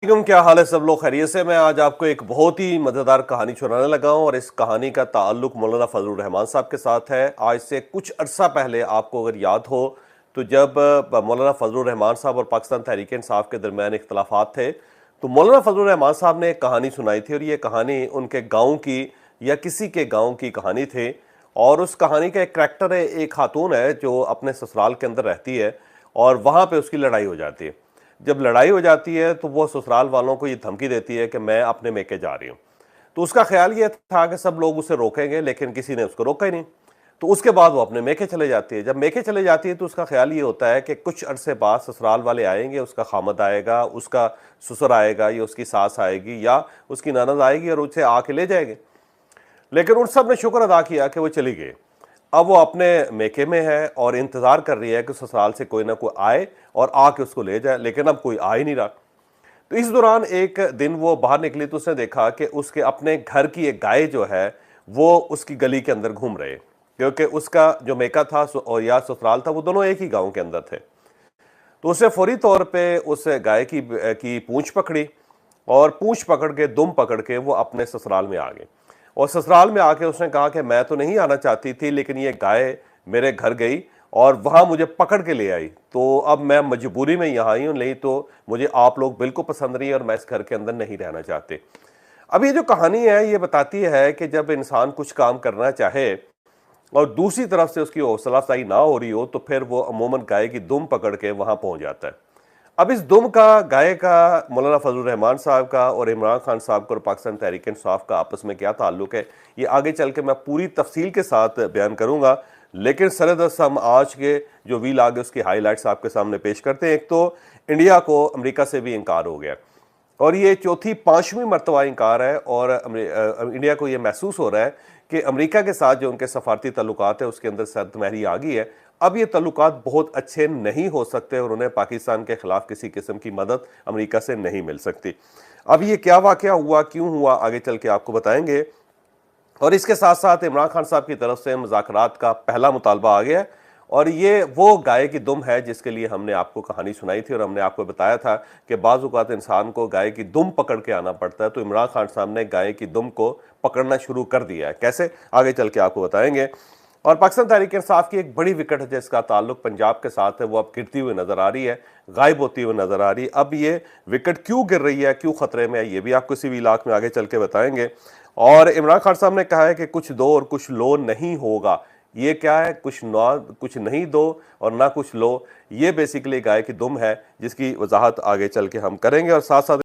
वालेकुम, क्या हाल है सब लोग खैरियत से। मैं आज आपको एक बहुत ही मज़ेदार कहानी सुनाने लगा हूं और इस कहानी का ताल्लुक मौलाना फजलुर रहमान साहब के साथ है। आज से कुछ अरसा पहले आपको अगर याद हो तो जब मौलाना फजलुर रहमान साहब और पाकिस्तान तहरीक इंसाफ के दरमियान इख्तलाफात थे तो मौलाना फजलुर रहमान साहब ने एक कहानी सुनाई थी और ये कहानी उनके गाँव की या किसी के गाँव की कहानी थी। और उस कहानी का एक करैक्टर है, एक खातून है जो अपने ससुराल के अंदर रहती है और वहाँ पर उसकी लड़ाई हो जाती है। जब लड़ाई हो जाती है तो वो ससुराल वालों को ये धमकी देती है कि मैं अपने मेके जा रही हूँ। तो उसका ख्याल ये था कि सब लोग उसे रोकेंगे, लेकिन किसी ने उसको रोका ही नहीं। तो उसके बाद वो अपने मेके चले जाती है। जब मेके चले जाती है तो उसका ख्याल ये होता है कि कुछ अरसे बाद ससुराल वाले आएंगे, उसका खामद आएगा, उसका ससुर आएगा या उसकी सास आएगी या उसकी ननद आएगी और उसे आके ले जाएंगे। लेकिन उन सब ने शुक्र अदा किया कि वो चली गई। अब वो अपने मेके में है और इंतजार कर रही है कि ससुराल से कोई ना कोई आए और आके उसको ले जाए, लेकिन अब कोई आ ही नहीं रहा। तो इस दौरान एक दिन वो बाहर निकली तो उसने देखा कि उसके अपने घर की एक गाय जो है वो उसकी गली के अंदर घूम रहे, क्योंकि उसका जो मेका था और या ससुराल था वो दोनों एक ही गांव के अंदर थे। तो उसने फौरी तौर पे उस गाय की पूंछ पकड़ी और पूंछ पकड़ के, दुम पकड़ के वो अपने ससुराल में आ गए। और ससुराल में आके उसने कहा कि मैं तो नहीं आना चाहती थी, लेकिन ये गाय मेरे घर गई और वहां मुझे पकड़ के ले आई, तो अब मैं मजबूरी में यहाँ आई हूँ, नहीं तो मुझे आप लोग बिल्कुल पसंद नहीं और मैं इस घर के अंदर नहीं रहना चाहते। अब ये जो कहानी है ये बताती है कि जब इंसान कुछ काम करना चाहे और दूसरी तरफ से उसकी हौसला अफजाई ना हो रही हो तो फिर वो अमूमन गाय की दुम पकड़ के वहां पहुंच जाता है। अब इस दुम का, गाय का, मौलाना फजलुर रहमान साहब का और इमरान खान साहब का और पाकिस्तान तहरीक इंसाफ का आपस में क्या ताल्लुक है, ये आगे चल के मैं पूरी तफसील के साथ बयान करूंगा। लेकिन सरदस्त हम आज के जो वील आगे उसकी हाईलाइट्स आपके सामने पेश करते हैं। एक तो इंडिया को अमेरिका से भी इनकार हो गया और ये चौथी पांचवीं मरतबा इनकार है और इंडिया को ये महसूस हो रहा है कि अमेरिका के साथ जो उनके सफारती तल्लुकात है उसके अंदर सर्दमहरी आ गई है। अब ये तल्लुकात बहुत अच्छे नहीं हो सकते और उन्हें पाकिस्तान के खिलाफ किसी किस्म की मदद अमेरिका से नहीं मिल सकती। अब ये क्या वाकया हुआ, क्यों हुआ, आगे चल के आपको बताएंगे। और इसके साथ साथ इमरान खान साहब की तरफ से मुज़ाकरात का पहला मुतालबा आ गया है और ये वो गाय की दुम है जिसके लिए हमने आपको कहानी सुनाई थी और हमने आपको बताया था कि बाज़ औक़ात इंसान को गाय की दुम पकड़ के आना पड़ता है। तो इमरान खान साहब ने गाय की दुम को पकड़ना शुरू कर दिया है। कैसे, आगे चल के आपको बताएंगे। और पाकिस्तान तहरीक इंसाफ की एक बड़ी विकेट है जिसका ताल्लुक पंजाब के साथ है, वो अब गिरती हुई नजर आ रही है, गायब होती हुई नजर आ रही है। अब ये विकेट क्यों गिर रही है, क्यों खतरे में है, ये भी आपको इसी इलाके में आगे चल के बताएंगे। और इमरान खान साहब ने कहा है कि कुछ दो और कुछ लो नहीं होगा। ये क्या है, कुछ नहीं दो और ना कुछ लो, ये बेसिकली गाय की दुम है जिसकी वजाहत आगे चल के हम करेंगे। और साथ साथ